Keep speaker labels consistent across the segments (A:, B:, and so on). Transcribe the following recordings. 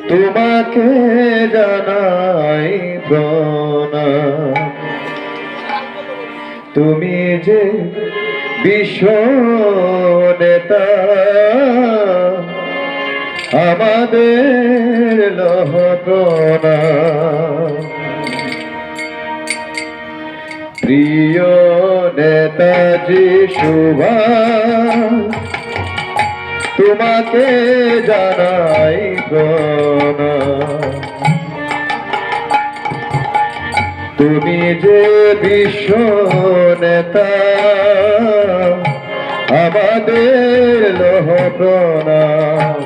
A: তোমাকে জানাই প্রণাম। তুমি যে বিশ্ব নেতা, আমাদের লহ প্রণাম। প্রিয় নেতাজি সুভাষ, তোমাকে জানাই প্রণাম। তুমি যে বিশ্ব নেতা, আমাদের লহ প্রণাম।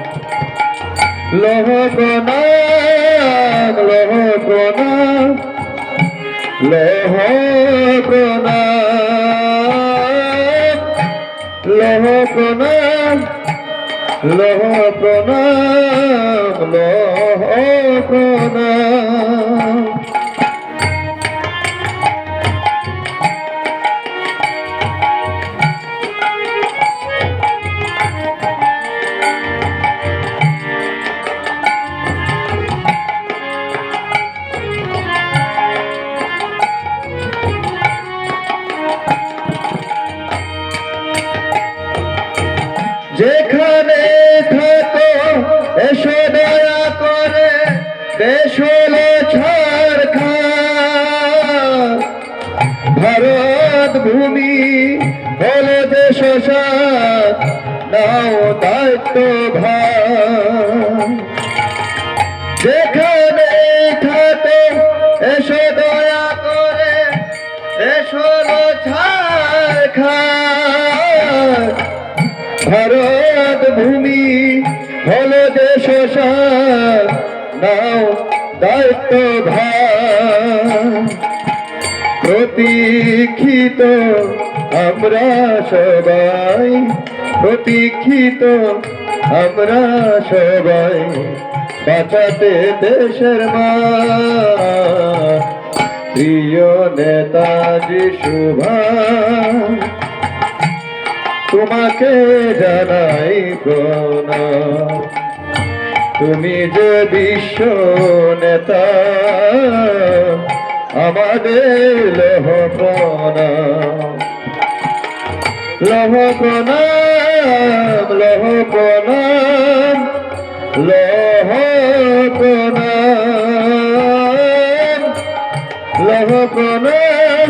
A: লহ প্রণাম, লহ প্রণাম, লহ প্রণাম, লহ প্রণাম, লহ প্রণাম, লহ প্রণাম। যেখানে থাকো এসো দয়া করে, দেশ হলো ছাড়খার। ভারত ভূমি হলো দেশ সাথ, নাও দায়িত্ব ভার। যেখানে থাকো এসো দয়া করে, দেশ হলো ছাড়খার। ভারত ভূমি হলো দেশ সাথ, নাও দায়িত্ব ভার। প্রতীক্ষিত আমরা সবাই, প্রতীক্ষিত আমরা সবাই, বাঁচাতে দেশের মান। প্রিয় নেতাজি সুভাষ, তোমাকে জানাই প্রণাম। তুমি যে বিশ্ব নেতা, আমাদের লহ প্রণাম। লহ প্রণাম, লহ প্রণাম, লহ প্রণাম, লহ প্রণাম,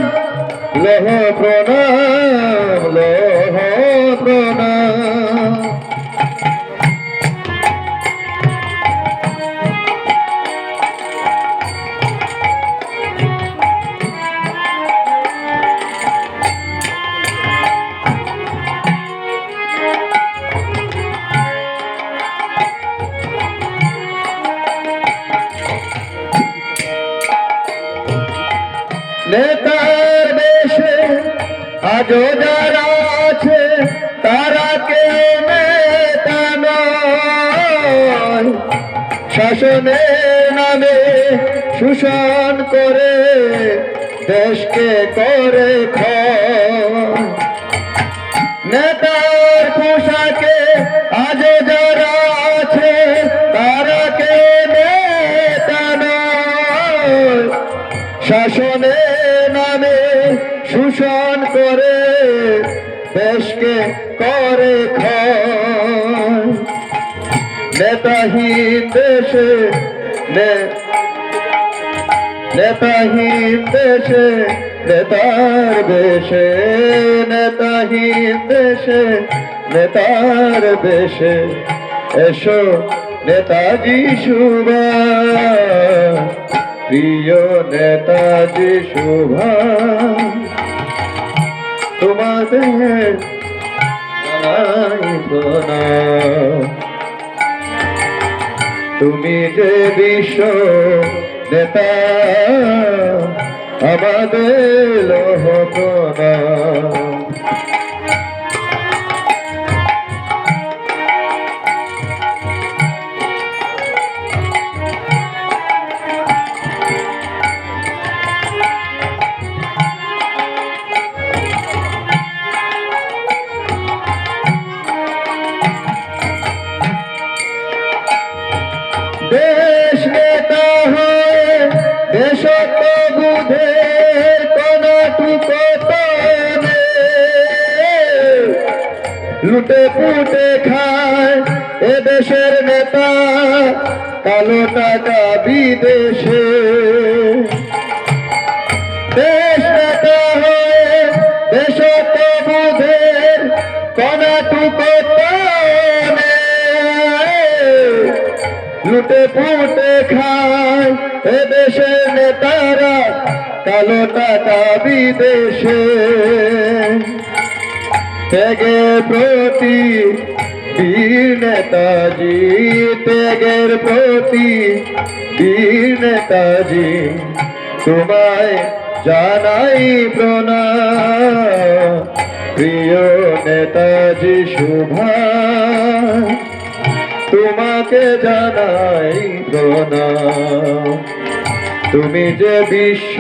A: লহ প্রণাম, লহ প্রণাম। নেতার বেশে আজও যারা আছে, তারা কেউ নেতা নয়। শাসনের নামে শোষণ করে দেশকে করে ক্ষয়। নেতার পোশাকে আজও যারা আছে, তারা কেউ নেতা নয়। শাসনের নামে শোষণ করে দেশকে করে ক্ষয়। নেতাহীন দেশে, নেতাহীন দেশে নেতার বেশে, নেতাহীন দেশে নেতার বেশে, এসো নেতাজি সুভাষ। প্রিয় নেতাজি সুভাষ, তোমাদের জানাই প্রণাম। তুমি যে বিশ্ব নেতা, আমাদের লহ প্রণাম। লুটে পুটে খায় এদেশের নেতা, কালো টাকা বিদেশে। দেশ নেতা হয়ে দেশত্ববোধের কণাটুকু টানে, লুটে পুটে খায় এদেশের নেতারা, কালো টাকা বিদেশে। ত্যাগের প্রতি বীর নেতাজি, ত্যাগের প্রতি বীর নেতাজি, তোমায় জানাই প্রণাম। প্রিয় নেতাজি সুভাষ, তোমাকে জানাই প্রণাম। তুমি যে বিশ্ব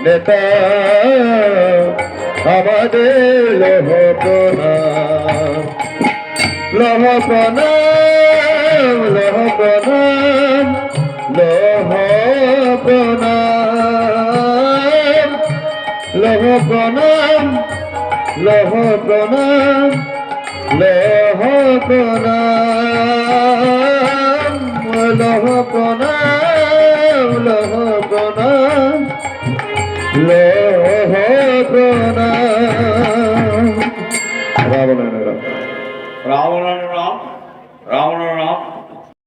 A: নেতা, আমাদের লৌহ প্রণাম, লৌহ প্রণাম, লৌহ প্রণাম, লৌহ প্রণাম, লৌহ প্রণাম, লৌহ প্রণাম, লৌহ প্রণাম।